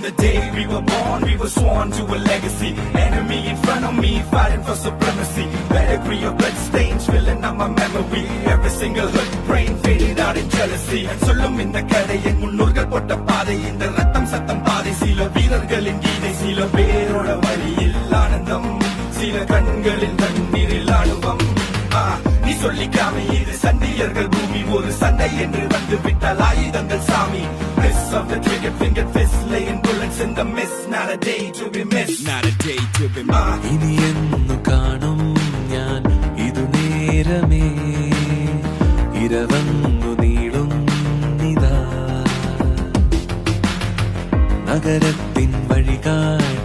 The day we were born, we were sworn to a legacy. Enemy in front of me, fighting for supremacy. Pedigree of blood stains filling up my memory. Every single hurt brain faded out in jealousy. சொல்லும் இந்த கதை என் முன்னோர்கள் போட்ட பாதை. இந்த ரத்தம் சத்தம் பாதை. சில வீரர்களின் கீதை, சில பேரோட வழியில் ஆனந்தம், சில கண்களில் தண்ணீரில் ஆணுவம். நீ சொல்லிக்காம இது சண்டியர்கள் பூமி, ஒரு சண்டை என்று வந்து விட்டால் ஆயுதங்கள் சாமி. Miss of the trigger finger fist, laying bullets in the mist. Not a day to be missed, not a day to be missed. ഇനി എന്നു കാണും ഞാൻ ഇതു നേരമേ, ഇരവന്നു നീളുന്നിതാ നഗരത്തിൻ വഴി കാട്ടി